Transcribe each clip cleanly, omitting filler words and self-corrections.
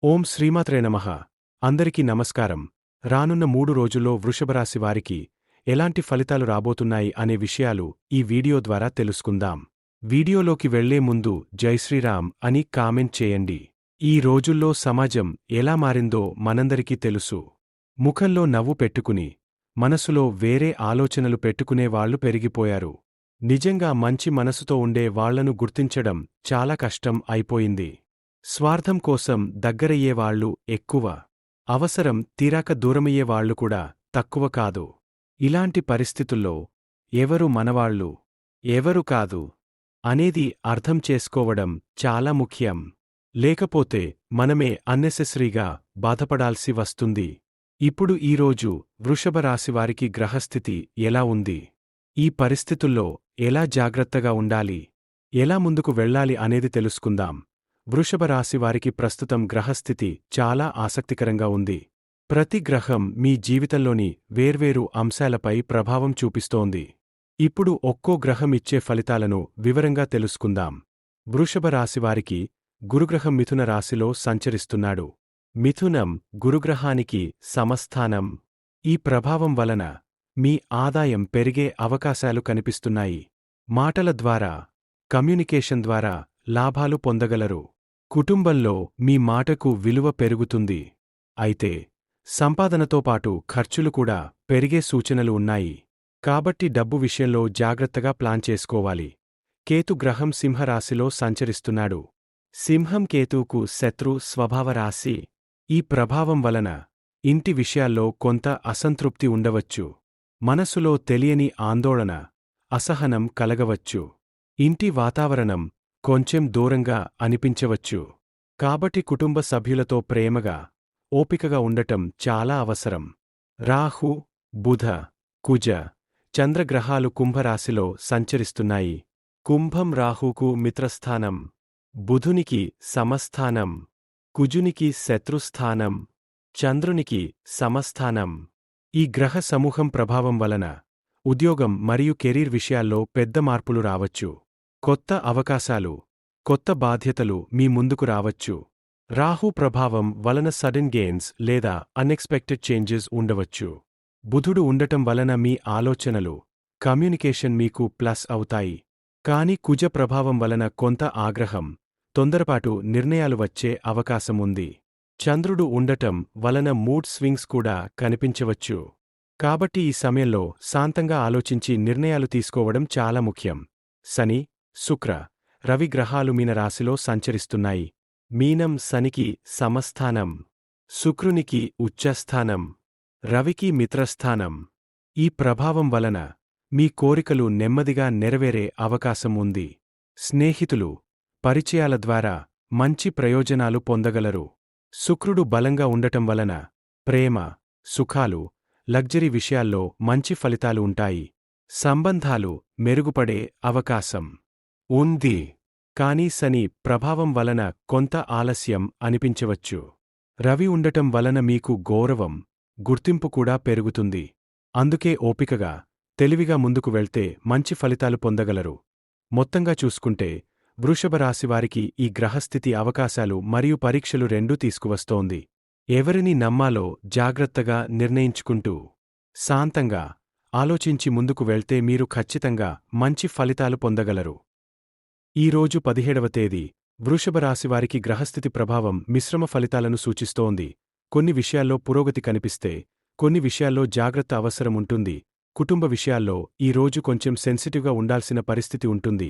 ఓం శ్రీమాత్రే నమః. అందరికీ నమస్కారం. రానున్న 3 రోజుల్లో వృషభరాశి వారికి ఎలాంటి ఫలితాలు రాబోతున్నాయి అనే విషయాలు ఈ వీడియో ద్వారా తెలుసుకుందాం. వీడియోలోకి వెళ్లే ముందు జై శ్రీరామ్ అని కామెంట్ చేయండి. ఈ రోజుల్లో సమాజం ఎలా మారిందో మనందరికీ తెలుసు. ముఖంలో నవ్వు పెట్టుకుని మనసులో వేరే ఆలోచనలు పెట్టుకునే వాళ్లు పెరిగిపోయారు. నిజంగా మంచి మనసుతో ఉండే వాళ్లను గుర్తించడం చాలా కష్టం అయిపోయింది. స్వార్థం కోసం దగ్గరయ్యేవాళ్లు ఎక్కువ. అవసరం తీరాక దూరమయ్యేవాళ్లు కూడా తక్కువ కాదు. ఇలాంటి పరిస్థితుల్లో ఎవరు మనవాళ్లు, ఎవరు కాదు అనేది అర్థం చేసుకోవడం చాలా ముఖ్యం. లేకపోతే మనమే అన్నెసెసరీగా బాధపడాల్సి వస్తుంది. ఇప్పుడు ఈరోజు వృషభ రాశివారికి గ్రహస్థితి ఎలా ఉంది, ఈ పరిస్థితుల్లో ఎలా జాగ్రత్తగా ఉండాలి, ఎలా ముందుకు వెళ్ళాలి అనేది తెలుసుకుందాం. వృషభ రాశివారికి ప్రస్తుతం గ్రహస్థితి చాలా ఆసక్తికరంగా ఉంది. ప్రతి గ్రహం మీ జీవితంలోని వేర్వేరు అంశాలపై ప్రభావం చూపిస్తోంది. ఇప్పుడు ఒక్కో గ్రహం ఇచ్చే ఫలితాలను వివరంగా తెలుసుకుందాం. వృషభ రాశివారికి గురుగ్రహం మిథున రాశిలో సంచరిస్తున్నాడు. మిథునం గురుగ్రహానికి సమస్థానం. ఈ ప్రభావం వలన మీ ఆదాయం పెరిగే అవకాశాలు కనిపిస్తున్నాయి. మాటల ద్వారా, కమ్యూనికేషన్ ద్వారా లాభాలు పొందగలరు. కుటుంబంలో మీ మాటకు విలువ పెరుగుతుంది. అయితే సంపాదనతో పాటు ఖర్చులు కూడా పెరిగే సూచనలు ఉన్నాయి. కాబట్టి డబ్బు విషయంలో జాగ్రత్తగా ప్లాన్ చేసుకోవాలి. కేతు గ్రహం సింహరాశిలో సంచరిస్తున్నాడు. సింహం కేతువుకు శత్రు స్వభావ రాశి. ఈ ప్రభావం వలన ఇంటి విషయాల్లో కొంత అసంతృప్తి ఉండవచ్చు. మనసులో తెలియని ఆందోళన, అసహనం కలగవచ్చు. ఇంటి వాతావరణం కొంచెం దూరంగా అనిపించవచ్చు. కాబట్టి కుటుంబ సభ్యులతో ప్రేమగా, ఓపికగా ఉండటం చాలా అవసరం. రాహు, బుధ, కుజ, చంద్రగ్రహాలు కుంభరాశిలో సంచరిస్తున్నాయి. కుంభం రాహుకు మిత్రస్థానం, బుధునికి సమస్థానం, కుజునికి శత్రుస్థానం, చంద్రునికి సమస్థానం. ఈ గ్రహ సమూహం ప్రభావం వలన ఉద్యోగం మరియు కెరీర్ విషయాల్లో పెద్ద మార్పులు రావచ్చు. కొత్త అవకాశాలు, కొత్త బాధ్యతలు మీ ముందుకు రావచ్చు. రాహు ప్రభావం వలన సడన్ గెయిన్స్ లేదా అన్ఎక్స్పెక్టెడ్ చేంజెస్ ఉండవచ్చు. బుధుడు ఉండటం వలన మీ ఆలోచనలు, కమ్యూనికేషన్ మీకు ప్లస్ అవుతాయి. కాని కుజ ప్రభావం వలన కొంత ఆగ్రహం, తొందరపాటు నిర్ణయాలు వచ్చే అవకాశముంది. చంద్రుడు ఉండటం వలన మూడ్ స్వింగ్స్ కూడా కనిపించవచ్చు. కాబట్టి ఈ సమయంలో శాంతంగా ఆలోచించి నిర్ణయాలు తీసుకోవడం చాలా ముఖ్యం. శని, శుక్ర, రవి గ్రహాలు మీన రాశిలో సంచరిస్తున్నాయి. మీనం శనికి సమస్థానం, శుక్రునికి ఉచ్చస్థానం, రవికి మిత్రస్థానం. ఈ ప్రభావం వలన మీ కోరికలు నెమ్మదిగా నెరవేరే అవకాశం ఉంది. స్నేహితులు, పరిచయాల ద్వారా మంచి ప్రయోజనాలు పొందగలరు. శుక్రుడు బలంగా ఉండటం వలన ప్రేమ, సుఖాలు, లగ్జరీ విషయాల్లో మంచి ఫలితాలు ఉంటాయి. సంబంధాలు మెరుగుపడే అవకాశం ఉంది. కానీ శని ప్రభావం వలన కొంత ఆలస్యం అనిపించవచ్చు. రవి ఉండటం వలన మీకు గౌరవం, గుర్తింపు కూడా పెరుగుతుంది. అందుకే ఓపికగా, తెలివిగా ముందుకు వెళ్తే మంచి ఫలితాలు పొందగలరు. మొత్తంగా చూసుకుంటే వృషభ రాశివారికి ఈ గ్రహస్థితి అవకాశాలు మరియు పరీక్షలు రెండూ తీసుకువస్తోంది. ఎవరిని నమ్మాలో జాగ్రత్తగా నిర్ణయించుకుంటూ, శాంతంగా ఆలోచించి ముందుకు వెళ్తే మీరు ఖచ్చితంగా మంచి ఫలితాలు పొందగలరు. ఈరోజు 17వ తేదీ వృషభ రాశివారికి గ్రహస్థితి ప్రభావం మిశ్రమ ఫలితాలను సూచిస్తోంది. కొన్ని విషయాల్లో పురోగతి కనిపిస్తే, కొన్ని విషయాల్లో జాగ్రత్త అవసరముంటుంది. కుటుంబ విషయాల్లో ఈ రోజు కొంచెం సెన్సిటివ్గా ఉండాల్సిన పరిస్థితి ఉంటుంది.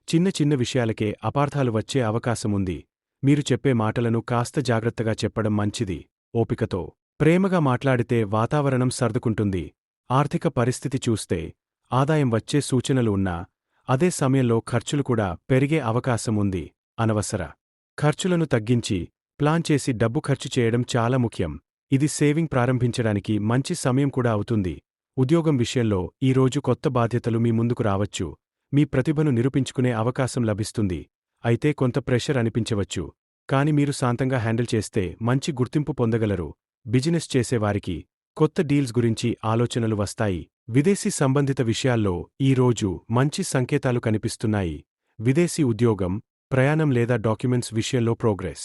చిన్న చిన్న విషయాలకే అపార్థాలు వచ్చే అవకాశముంది. మీరు చెప్పే మాటలను కాస్త జాగ్రత్తగా చెప్పడం మంచిది. ఓపికతో, ప్రేమగా మాట్లాడితే వాతావరణం సర్దుకుంటుంది. ఆర్థిక పరిస్థితి చూస్తే ఆదాయం వచ్చే సూచనలు ఉన్నా, అదే సమయంలో ఖర్చులు కూడా పెరిగే అవకాశముంది. అనవసర ఖర్చులను తగ్గించి ప్లాన్ చేసి డబ్బు ఖర్చు చేయడం చాలా ముఖ్యం. ఇది సేవింగ్ ప్రారంభించడానికి మంచి సమయం కూడా అవుతుంది. ఉద్యోగం విషయంలో ఈ రోజు కొత్త బాధ్యతలు మీ ముందుకు రావచ్చు. మీ ప్రతిభను నిరూపించుకునే అవకాశం లభిస్తుంది. అయితే కొంత ప్రెషర్ అనిపించవచ్చు. కాని మీరు శాంతంగా హ్యాండిల్ చేస్తే మంచి గుర్తింపు పొందగలరు. బిజినెస్ చేసేవారికి కొత్త డీల్స్ గురించి ఆలోచనలు వస్తాయి. విదేశీ సంబంధిత విషయాల్లో ఈ రోజు మంచి సంకేతాలు కనిపిస్తున్నాయి. విదేశీ ఉద్యోగం, ప్రయాణం లేదా డాక్యుమెంట్స్ విషయంలో ప్రోగ్రెస్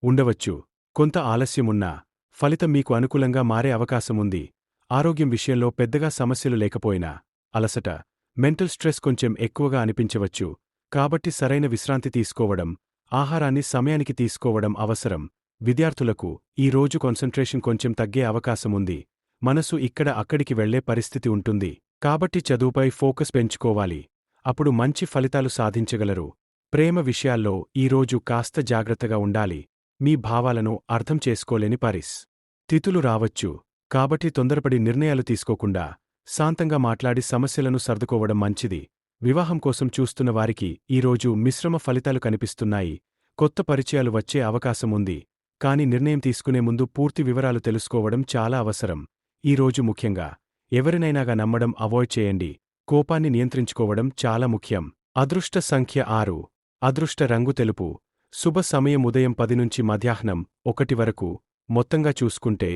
ఉండవచ్చు. కొంత ఆలస్యమున్నా ఫలితం మీకు అనుకూలంగా మారే అవకాశముంది. ఆరోగ్యం విషయంలో పెద్దగా సమస్యలు లేకపోయినా అలసట, మెంటల్ స్ట్రెస్ కొంచెం ఎక్కువగా అనిపించవచ్చు. కాబట్టి సరైన విశ్రాంతి తీసుకోవడం, ఆహారాన్ని సమయానికి తీసుకోవడం అవసరం. విద్యార్థులకు ఈ రోజు కాన్సంట్రేషన్ కొంచెం తగ్గే అవకాశముంది. మనసు ఇక్కడ అక్కడికి వెళ్లే పరిస్థితి ఉంటుంది. కాబట్టి చదువుపై ఫోకస్ పెంచుకోవాలి. అప్పుడు మంచి ఫలితాలు సాధించగలరు. ప్రేమ విషయాల్లో ఈరోజు కాస్త జాగ్రత్తగా ఉండాలి. మీ భావాలను అర్థం చేసుకోలేని పరిస్థితులు రావచ్చు. కాబట్టి తొందరపడి నిర్ణయాలు తీసుకోకుండా శాంతంగా మాట్లాడి సమస్యలను సర్దుకోవడం మంచిది. వివాహం కోసం చూస్తున్న వారికి ఈరోజు మిశ్రమ ఫలితాలు కనిపిస్తున్నాయి. కొత్త పరిచయాలు వచ్చే అవకాశముంది. కానీ నిర్ణయం తీసుకునే ముందు పూర్తి వివరాలు తెలుసుకోవడం చాలా అవసరం. ఈరోజు ముఖ్యంగా ఎవరినైనాగా నమ్మడం అవాయిడ్ చేయండి. కోపాన్ని నియంత్రించుకోవడం చాలా ముఖ్యం. అదృష్ట సంఖ్య 6. అదృష్ట రంగు తెలుపు. శుభ సమయం ఉదయం 10 నుంచి మధ్యాహ్నం 1 వరకు. మొత్తంగా చూసుకుంటే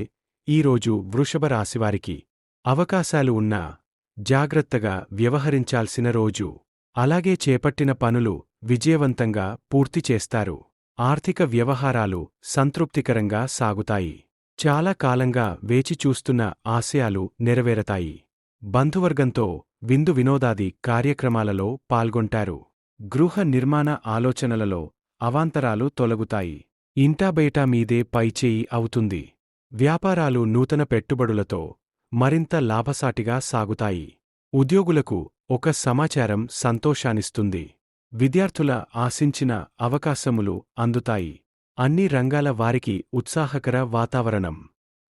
ఈరోజు వృషభ రాశివారికి అవకాశాలు ఉన్నా జాగ్రత్తగా వ్యవహరించాల్సిన రోజు. అలాగే చేపట్టిన పనులు విజయవంతంగా పూర్తి చేస్తారు. ఆర్థిక వ్యవహారాలు సంతృప్తికరంగా సాగుతాయి. చాలా కాలంగా వేచి చూస్తున్న ఆశయాలు నెరవేరతాయి. బంధువర్గంతో విందు వినోదాది కార్యక్రమాలలో పాల్గొంటారు. గృహ నిర్మాణ ఆలోచనలలో అవాంతరాలు తొలగుతాయి. ఇంటాబయటా మీదే పైచేయి అవుతుంది. వ్యాపారాలు నూతన పెట్టుబడులతో మరింత లాభసాటిగా సాగుతాయి. ఉద్యోగులకు ఒక సమాచారం సంతోషాన్నిస్తుంది. విద్యార్థుల ఆశించిన అవకాశములు అందుతాయి. అన్ని రంగాల వారికి ఉత్సాహకర వాతావరణం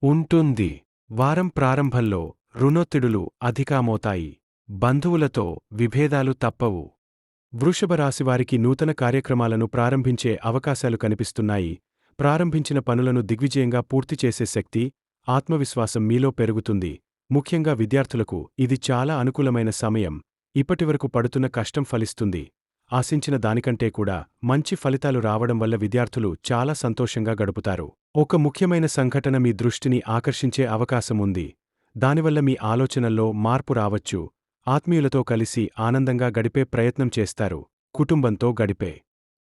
ఉంటుంది. వారం ప్రారంభంలో రుణొత్తిడులు అధికమవుతాయి. బంధువులతో విభేదాలు తప్పవు. వృషభరాశివారికి నూతన కార్యక్రమాలను ప్రారంభించే అవకాశాలు కనిపిస్తున్నాయి. ప్రారంభించిన పనులను దిగ్విజయంగా పూర్తి చేసే శక్తి, ఆత్మవిశ్వాసం మీలో పెరుగుతుంది. ముఖ్యంగా విద్యార్థులకు ఇది చాలా అనుకూలమైన సమయం. ఇప్పటివరకు పడుతున్న కష్టం ఫలిస్తుంది. ఆశించిన దానికంటే కూడా మంచి ఫలితాలు రావడం వల్ల విద్యార్థులు చాలా సంతోషంగా గడుపుతారు. ఒక ముఖ్యమైన సంఘటన మీ దృష్టిని ఆకర్షించే అవకాశముంది. దానివల్ల మీ ఆలోచనల్లో మార్పు రావచ్చు. ఆత్మీయులతో కలిసి ఆనందంగా గడిపే ప్రయత్నం చేస్తారు. కుటుంబంతో గడిపే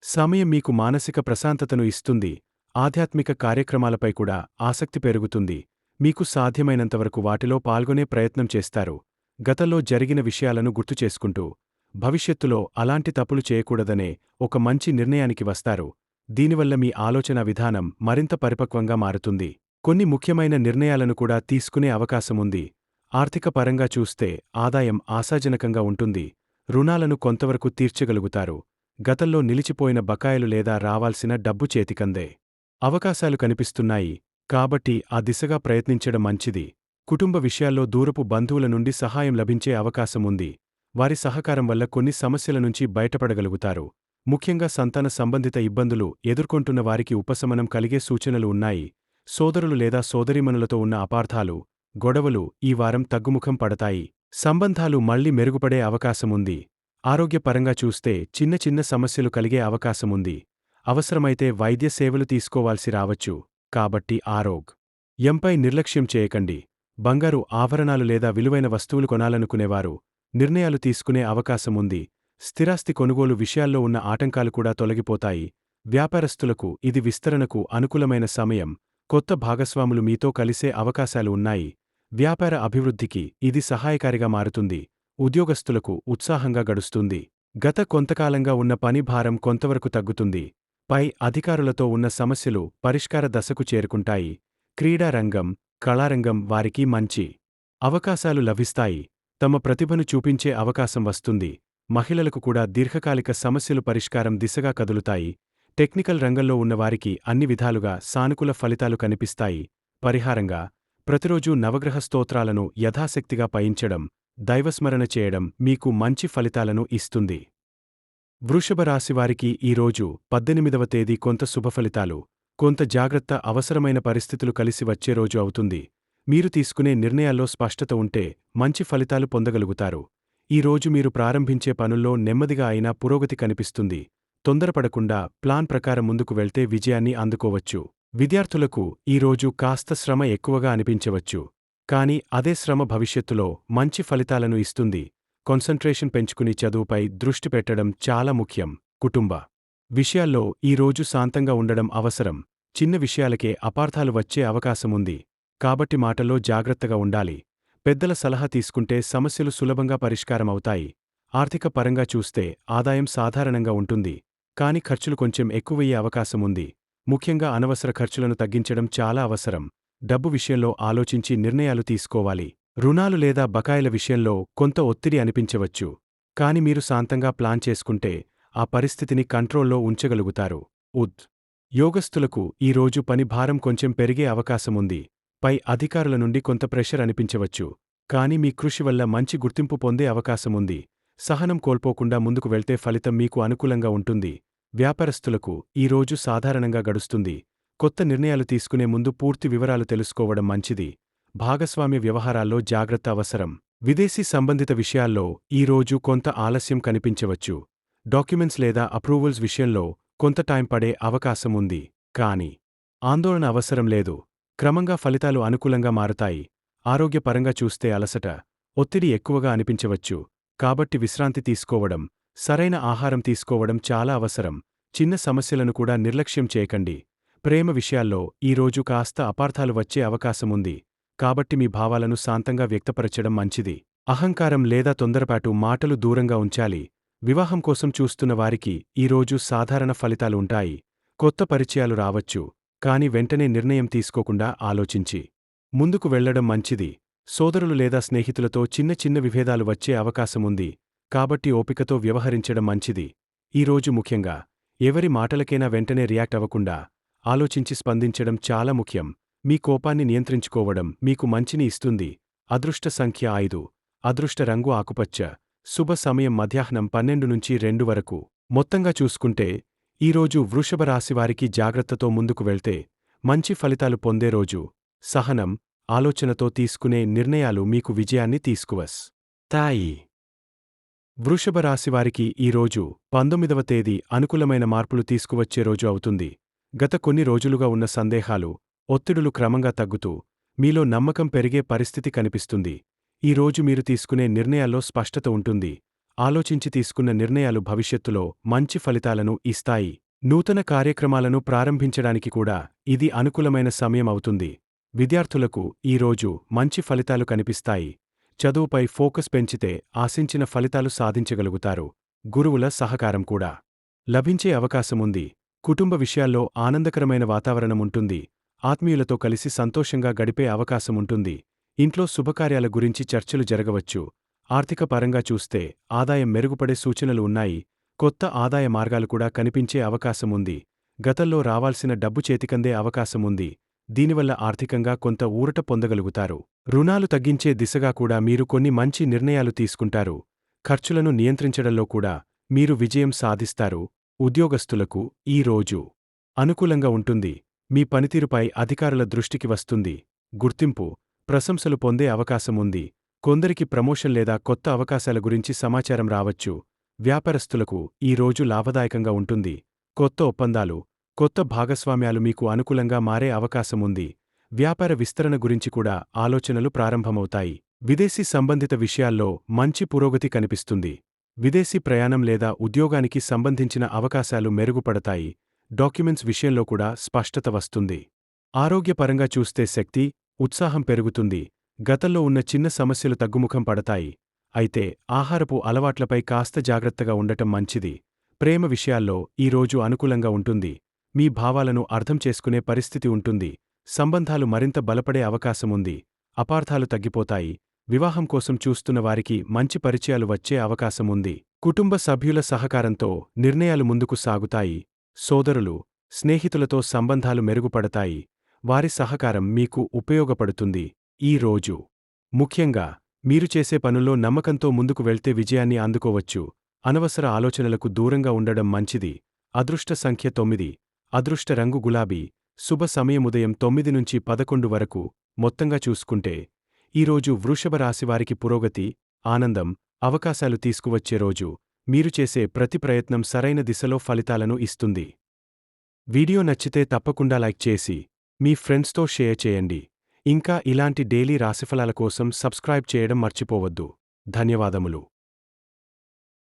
సమయం మీకు మానసిక ప్రశాంతతను ఇస్తుంది. ఆధ్యాత్మిక కార్యక్రమాలపై కూడా ఆసక్తి పెరుగుతుంది. మీకు సాధ్యమైనంతవరకు వాటిలో పాల్గొనే ప్రయత్నం చేస్తారు. గతంలో జరిగిన విషయాలను గుర్తుచేసుకుంటూ భవిష్యత్తులో అలాంటి తప్పులు చేయకూడదనే ఒక మంచి నిర్ణయానికి వస్తారు. దీనివల్ల మీ ఆలోచన విధానం మరింత పరిపక్వంగా మారుతుంది. కొన్ని ముఖ్యమైన నిర్ణయాలను కూడా తీసుకునే అవకాశముంది. ఆర్థిక పరంగా చూస్తే ఆదాయం ఆశాజనకంగా ఉంటుంది. రుణాలను కొంతవరకు తీర్చగలుగుతారు. గతంలో నిలిచిపోయిన బకాయిలు లేదా రావాల్సిన డబ్బు చేతికందే అవకాశాలు కనిపిస్తున్నాయి. కాబట్టి ఆ దిశగా ప్రయత్నించడం మంచిది. కుటుంబ విషయాల్లో దూరపు బంధువుల నుండి సహాయం లభించే అవకాశముంది. వారి సహకారం వల్ల కొన్ని సమస్యల నుంచి బయటపడగలుగుతారు. ముఖ్యంగా సంతాన సంబంధిత ఇబ్బందులు ఎదుర్కొంటున్న వారికి ఉపశమనం కలిగే సూచనలు ఉన్నాయి. సోదరులు లేదా సోదరీమణులతో ఉన్న అపార్థాలు, గొడవలు ఈ వారం తగ్గుముఖం పడతాయి. సంబంధాలు మళ్లీ మెరుగుపడే అవకాశముంది. ఆరోగ్యపరంగా చూస్తే చిన్న చిన్న సమస్యలు కలిగే అవకాశముంది. అవసరమైతే వైద్య సేవలు తీసుకోవాల్సి రావచ్చు. కాబట్టి ఆరోగ్యంపై నిర్లక్ష్యం చేయకండి. బంగారు ఆభరణాలు లేదా విలువైన వస్తువులు కొనాలనుకునేవారు నిర్ణయాలు తీసుకునే అవకాశముంది. స్థిరాస్తి కొనుగోలు విషయాల్లో ఉన్న ఆటంకాలు కూడా తొలగిపోతాయి. వ్యాపారస్తులకు ఇది విస్తరణకు అనుకూలమైన సమయం. కొత్త భాగస్వాములు మీతో కలిసే అవకాశాలు ఉన్నాయి. వ్యాపార అభివృద్ధికి ఇది సహాయకారిగా మారుతుంది. ఉద్యోగస్తులకు ఉత్సాహంగా గడుస్తుంది. గత కొంతకాలంగా ఉన్న పని భారం కొంతవరకు తగ్గుతుంది. పై అధికారులతో ఉన్న సమస్యలు పరిష్కార దశకు చేరుకుంటాయి. క్రీడారంగం, కళారంగం వారికి మంచి అవకాశాలు లభిస్తాయి. తమ ప్రతిభను చూపించే అవకాశం వస్తుంది. మహిళలకు కూడా దీర్ఘకాలిక సమస్యలు పరిష్కారం దిశగా కదులుతాయి. టెక్నికల్ రంగంలో ఉన్నవారికి అన్ని విధాలుగా సానుకూల ఫలితాలు కనిపిస్తాయి. పరిహారంగా ప్రతిరోజూ నవగ్రహ స్తోత్రాలను యథాశక్తిగా పయించడం, దైవస్మరణ చేయడం మీకు మంచి ఫలితాలను ఇస్తుంది. వృషభ రాశివారికి ఈరోజు 18వ తేదీ కొంత శుభఫలితాలు, కొంత జాగ్రత్త అవసరమైన పరిస్థితులు కలిసి వచ్చే రోజు అవుతుంది. మీరు తీసుకునే నిర్ణయాల్లో స్పష్టత ఉంటే మంచి ఫలితాలు పొందగలుగుతారు. ఈ రోజు మీరు ప్రారంభించే పనుల్లో నెమ్మదిగా అయినా పురోగతి కనిపిస్తుంది. తొందరపడకుండా ప్లాన్ ప్రకారం ముందుకు వెళ్తే విజయాన్ని అందుకోవచ్చు. విద్యార్థులకు ఈరోజు కాస్త శ్రమ ఎక్కువగా అనిపించవచ్చు. కానీ అదే శ్రమ భవిష్యత్తులో మంచి ఫలితాలను ఇస్తుంది. కాన్సంట్రేషన్ పెంచుకుని చదువుపై దృష్టి పెట్టడం చాలా ముఖ్యం. కుటుంబ విషయాల్లో ఈరోజు శాంతంగా ఉండడం అవసరం. చిన్న విషయాలకే అపార్థాలు వచ్చే అవకాశముంది. కాబట్టి మాటల్లో జాగ్రత్తగా ఉండాలి. పెద్దల సలహా తీసుకుంటే సమస్యలు సులభంగా పరిష్కారమవుతాయి. ఆర్థిక పరంగా చూస్తే ఆదాయం సాధారణంగా ఉంటుంది. కాని ఖర్చులు కొంచెం ఎక్కువయ్యే అవకాశముంది. ముఖ్యంగా అనవసర ఖర్చులను తగ్గించడం చాలా అవసరం. డబ్బు విషయంలో ఆలోచించి నిర్ణయాలు తీసుకోవాలి. రుణాలు లేదా బకాయిల విషయంలో కొంత ఒత్తిడి అనిపించవచ్చు. కాని మీరు శాంతంగా ప్లాన్ చేసుకుంటే ఆ పరిస్థితిని కంట్రోల్లో ఉంచగలుగుతారు. యోగస్థులకు ఈ రోజు పని భారం కొంచెం పెరిగే అవకాశముంది. పై అధికారుల నుండి కొంత ప్రెషర్ అనిపించవచ్చు. కాని మీ కృషి వల్ల మంచి గుర్తింపు పొందే అవకాశముంది. సహనం కోల్పోకుండా ముందుకు వెళ్తే ఫలితం మీకు అనుకూలంగా ఉంటుంది. వ్యాపారస్తులకు ఈ రోజు సాధారణంగా గడుస్తుంది. కొత్త నిర్ణయాలు తీసుకునే ముందు పూర్తి వివరాలు తెలుసుకోవడం మంచిది. భాగస్వామ్య వ్యవహారాల్లో జాగ్రత్త అవసరం. విదేశీ సంబంధిత విషయాల్లో ఈ రోజు కొంత ఆలస్యం కనిపించవచ్చు. డాక్యుమెంట్స్ లేదా అప్రూవల్స్ విషయంలో కొంత టైం పడే అవకాశముంది. కాని ఆందోళన అవసరం లేదు. క్రమంగా ఫలితాలు అనుకూలంగా మారతాయి. ఆరోగ్యపరంగా చూస్తే అలసట, ఒత్తిడి ఎక్కువగా అనిపించవచ్చు. కాబట్టి విశ్రాంతి తీసుకోవడం, సరైన ఆహారం తీసుకోవడం చాలా అవసరం. చిన్న సమస్యలను కూడా నిర్లక్ష్యం చేయకండి. ప్రేమ విషయాల్లో ఈ రోజు కాస్త అపార్థాలు వచ్చే అవకాశముంది. కాబట్టి మీ భావాలను శాంతంగా వ్యక్తపరచడం మంచిది. అహంకారం లేదా తొందరపాటు మాటలు దూరంగా ఉంచాలి. వివాహం కోసం చూస్తున్న వారికి ఈ రోజు సాధారణ ఫలితాలు ఉంటాయి. కొత్త పరిచయాలు రావచ్చు. కాని వెంటనే నిర్ణయం తీసుకోకుండా ఆలోచించి ముందుకు వెళ్లడం మంచిది. సోదరులు లేదా స్నేహితులతో చిన్న చిన్న విభేదాలు వచ్చే అవకాశముంది. కాబట్టి ఓపికతో వ్యవహరించడం మంచిది. ఈ రోజు ముఖ్యంగా ఎవరి మాటలకైనా వెంటనే రియాక్ట్ అవ్వకుండా ఆలోచించి స్పందించడం చాలా ముఖ్యం. మీ కోపాన్ని నియంత్రించుకోవడం మీకు మంచిని ఇస్తుంది. అదృష్ట సంఖ్య 5. అదృష్ట రంగు ఆకుపచ్చ. శుభ సమయం మధ్యాహ్నం 12 నుంచి 2 వరకు. మొత్తంగా చూసుకుంటే ఈరోజు వృషభ రాశివారికి జాగ్రత్తతో ముందుకు వెళ్తే మంచి ఫలితాలు పొందే రోజు. సహనం, ఆలోచనతో తీసుకునే నిర్ణయాలు మీకు విజయాన్ని తీసుకువస్తాయి. వృషభ రాశివారికి ఈరోజు 19వ తేదీ అనుకూలమైన మార్పులు తీసుకువచ్చే రోజు అవుతుంది. గత కొన్ని రోజులుగా ఉన్న సందేహాలు, ఒత్తిడులు క్రమంగా తగ్గుతూ మీలో నమ్మకం పెరిగే పరిస్థితి కనిపిస్తుంది. ఈ రోజు మీరు తీసుకునే నిర్ణయాల్లో స్పష్టత ఉంటుంది. ఆలోచించి తీసుకున్న నిర్ణయాలు భవిష్యత్తులో మంచి ఫలితాలను ఇస్తాయి. నూతన కార్యక్రమాలను ప్రారంభించడానికి కూడా ఇది అనుకూలమైన సమయం అవుతుంది. విద్యార్థులకు ఈ రోజు మంచి ఫలితాలు కనిపిస్తాయి. చదువుపై ఫోకస్ పెంచితే ఆశించిన ఫలితాలు సాధించగలుగుతారు. గురువుల సహకారం కూడా లభించే అవకాశముంది. కుటుంబ విషయాల్లో ఆనందకరమైన వాతావరణం ఉంటుంది. ఆత్మీయులతో కలిసి సంతోషంగా గడిపే అవకాశముంటుంది. ఇంట్లో శుభకార్యాల గురించి చర్చలు జరగవచ్చు. ఆర్థిక పరంగా చూస్తే ఆదాయం మెరుగుపడే సూచనలు ఉన్నాయి. కొత్త ఆదాయ మార్గాలు కూడా కనిపించే అవకాశముంది. గతంలో రావాల్సిన డబ్బు చేతికందే అవకాశముంది. దీనివల్ల ఆర్థికంగా కొంత ఊరట పొందగలుగుతారు. రుణాలు తగ్గించే దిశగా కూడా మీరు కొన్ని మంచి నిర్ణయాలు తీసుకుంటారు. ఖర్చులను నియంత్రించడంలో కూడా మీరు విజయం సాధిస్తారు. ఉద్యోగస్తులకు ఈ రోజు అనుకూలంగా ఉంటుంది. మీ పనితీరుపై అధికారుల దృష్టికి వస్తుంది. గుర్తింపు, ప్రశంసలు పొందే అవకాశముంది. కొందరికి ప్రమోషన్ లేదా కొత్త అవకాశాల గురించి సమాచారం రావచ్చు. వ్యాపారస్తులకు ఈ రోజు లాభదాయకంగా ఉంటుంది. కొత్త ఒప్పందాలు, కొత్త భాగస్వామ్యాలు మీకు అనుకూలంగా మారే అవకాశముంది. వ్యాపార విస్తరణ గురించి కూడా ఆలోచనలు ప్రారంభమవుతాయి. విదేశీ సంబంధిత విషయాల్లో మంచి పురోగతి కనిపిస్తుంది. విదేశీ ప్రయాణం లేదా ఉద్యోగానికి సంబంధించిన అవకాశాలు మెరుగుపడతాయి. డాక్యుమెంట్స్ విషయంలో కూడా స్పష్టత వస్తుంది. ఆరోగ్యపరంగా చూస్తే శక్తి, ఉత్సాహం పెరుగుతుంది. గతంలో ఉన్న చిన్న సమస్యలు తగ్గుముఖం పడతాయి. అయితే ఆహారపు అలవాట్లపై కాస్త జాగ్రత్తగా ఉండటం మంచిది. ప్రేమ విషయాల్లో ఈ రోజు అనుకూలంగా ఉంటుంది. మీ భావాలను అర్థం చేసుకునే పరిస్థితి ఉంటుంది. సంబంధాలు మరింత బలపడే అవకాశముంది. అపార్థాలు తగ్గిపోతాయి. వివాహం కోసం చూస్తున్న వారికి మంచి పరిచయాలు వచ్చే అవకాశముంది. కుటుంబ సభ్యుల సహకారంతో నిర్ణయాలు ముందుకు సాగుతాయి. సోదరులు, స్నేహితులతో సంబంధాలు మెరుగుపడతాయి. వారి సహకారం మీకు ఉపయోగపడుతుంది. ఈ రోజు ముఖ్యంగా మీరు చేసే పనుల్లో నమ్మకంతో ముందుకు వెళ్తే విజయాన్ని అందుకోవచ్చు. అనవసర ఆలోచనలకు దూరంగా ఉండడం మంచిది. అదృష్ట సంఖ్య 9. అదృష్ట రంగు గులాబీ. శుభ సమయం ఉదయం 9 నుంచి 11 వరకు. మొత్తంగా చూసుకుంటే ఈరోజు వృషభ రాశివారికి పురోగతి, ఆనందం, అవకాశాలు తీసుకువచ్చే రోజు. మీరు చేసే ప్రతి ప్రయత్నం సరైన దిశలో ఫలితాలను ఇస్తుంది. వీడియో నచ్చితే తప్పకుండా లైక్ చేసి మీ ఫ్రెండ్స్తో షేర్ చేయండి. ఇంకా ఇలాంటి డైలీ రాశిఫలాల కోసం సబ్స్క్రైబ్ చేయడం మర్చిపోవద్దు. ధన్యవాదములు.